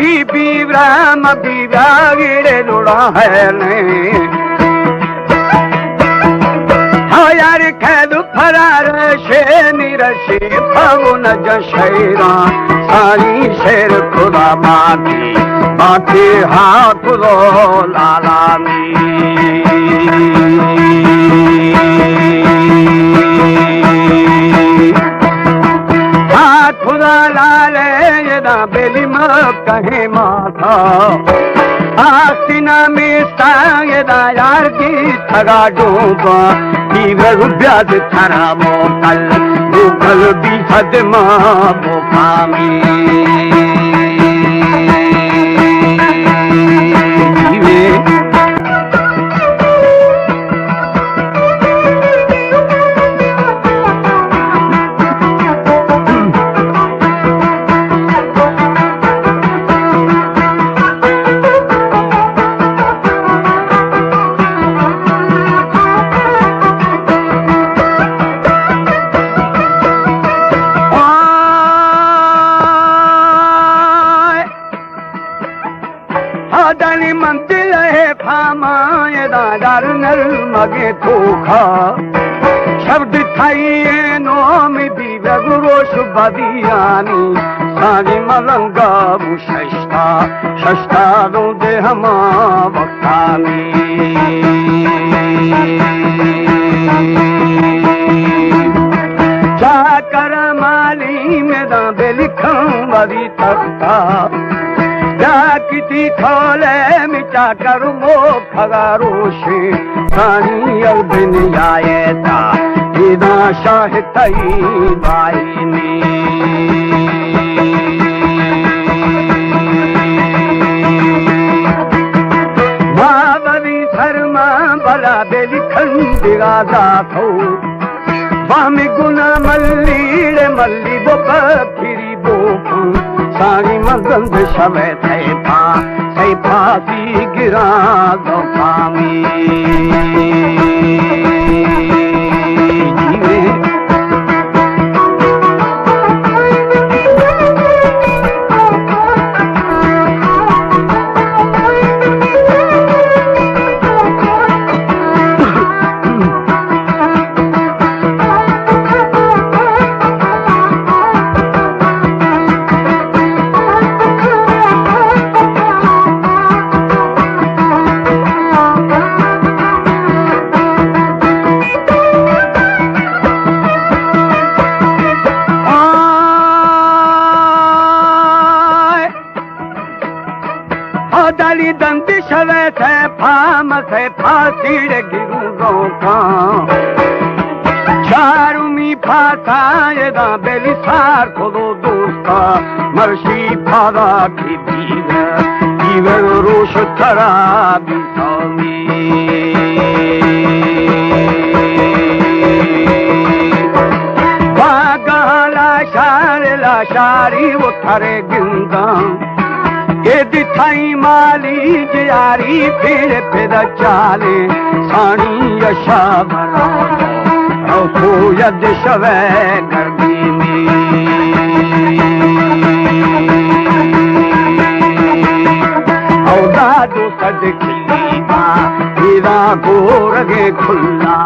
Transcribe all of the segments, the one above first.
ही बीवराम बीवा गिड़े लोड़ा है ने हाँ यार खैदु फरार शे निरशी फगुन जशैरा सारी शेर खुदा माती माथे हाथ लो लालामी खुदा लाले यदा बेली कहे माथा आस्तीना में यदा यार की ठगा डूबा ब्याज थरा मोकल भूखल भी सदमा मोकामी दली मंदिर है फामाए दादार नल मगे थोखा शब्द थाई नोम दी गुरो शुभदियानी सारी मलंगा शस्ता शस्ता दो दे हमा वक्तानी जाकर माली में दाबे लिखूं बड़ी तख्ता किती खोले मिटा करू मो खगारोशे सानी अल्बिन आयता इदा शाहिताई बाई में मावरी धर्मा बला बेली खंडिगा दाथो बामी गुना मल्ली मल्ली बो फिरी बो सारी मगंद शवे थे फासी गिरा दो पामी दली दंती शवे थे फाम से फांसी गिरू का चारुमी फाता यदा बेली सार खोलो दोस्ता मर्शी फादा की दीवे रोश थरा बिसामी बागला शारी वो थरे गिंदा ये दिखाई माली जारी फिर चाले सानी यशा भरा तो यद शवे गर्दी में औदा दो सद खिली हीरा गोरगे खुल्ला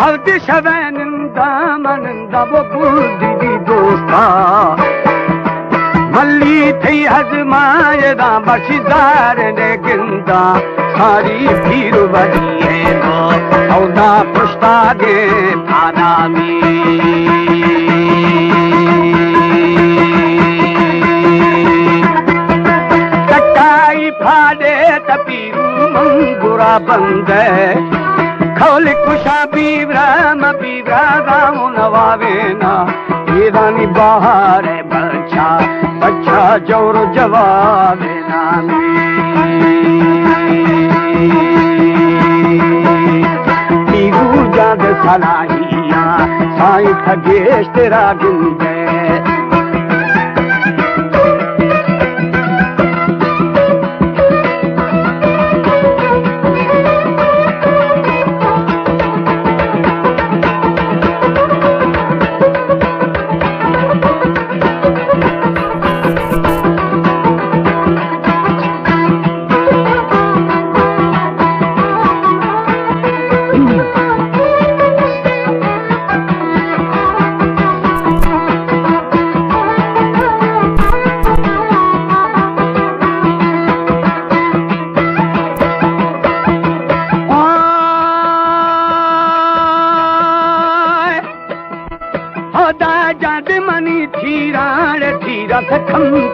हल्दी शवैनिंदा मनिंदा वो बुल्दी दी दोस्ता मल्ली थी हजमायदा बशीदार ने गिंदा सारी भीड़ बनी है नो औदा पुश्ता गे थाना में कटाई फाड़े तपीरू मंगुरा बंदे खो बोली कुशा बीवरा गाँव नवावेना ये रानी बाहर बच्चा बच्चा जोर जवावेना जाद सलाहिया साईं खगेश तेरा गिंदे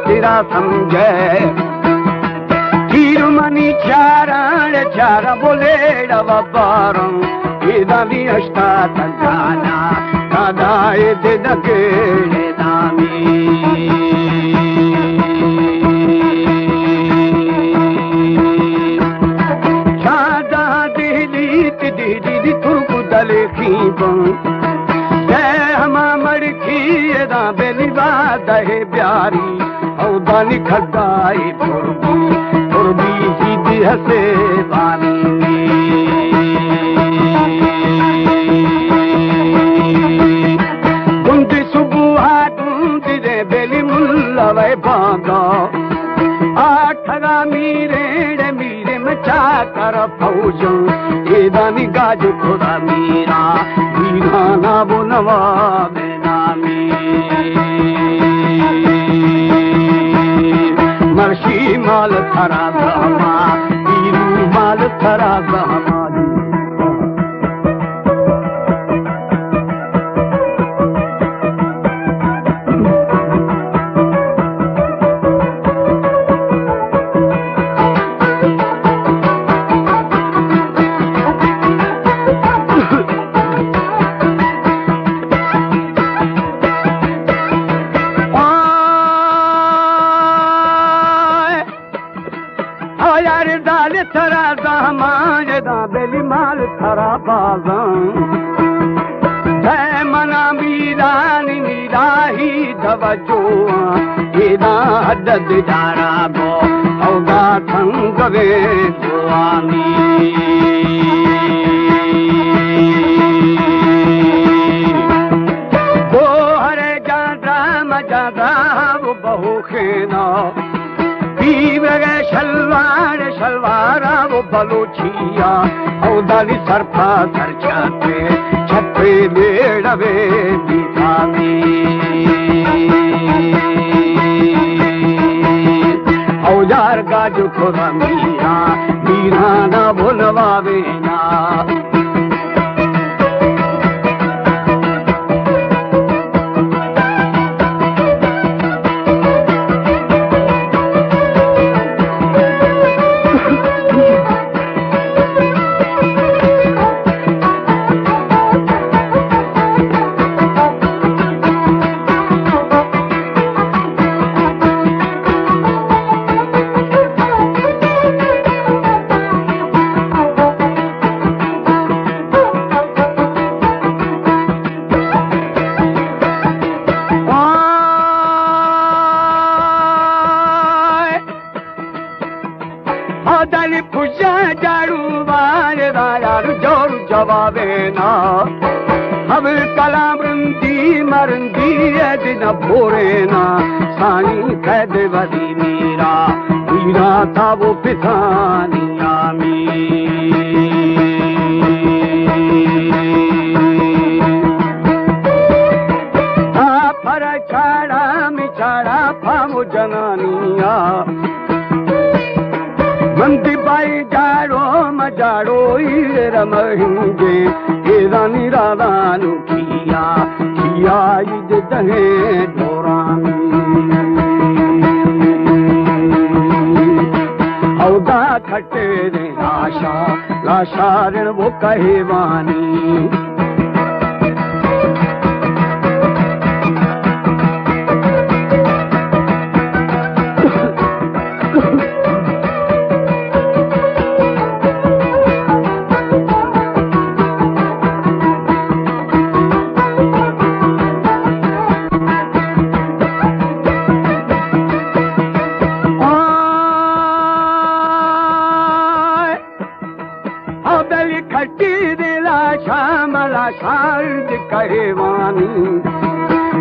तेरा समझे तीर मनी चारा बोले बारम ये अष्टा तजाना दादा ये दे दामी शादा दीदी तुर्कु दले की बेली बात है प्यारी औदानी खदाई पुरबी सीधी हसे बानी कुंदी सुबह कुंदी रे बेली मुल्ला वे बांगा आठगा मीरे में चाकर फौजों ये दानी गाज खुदा मीरा ना बुनवा मर्शी माल थरा गहमा पीरू माल थरा गहमा बेली माल थरा बाज़ां जय मना मीरानी मीराही धवजो एदा हदद जारा गो औदा थंगवे जोआमी गो हरे जादा वो बहु खेना शलवारा वो बलोचिया औदाली सरफा सर छत्रे बेड़वे बिठावी औजार का जो खुदा मीरा ना भुलवावे ना जवाबेना अब कलामरंदी मरंदी दिन भोरेना सानी कैद वदी मीरा था वो पिसानिया पर छाड़ा फामो जनानिया मंदी बाई जाड़ो रमहिंगे रानी राधानु किया दहे डोरानी औदा खटे रे आशा लाशारण वो कहेवानी शारद कहेवानी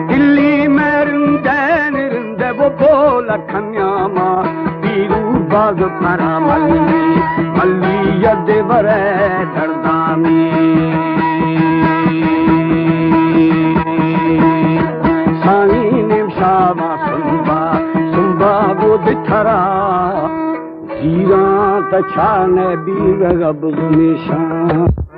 दिल्ली में रिंदे वो बोल खन्यामा पीरू बाग परा मल्ली यद वरे दर्दामी सानी निमशामा सुंबा वो दिठरा जीरा तछाने बीग गब निशान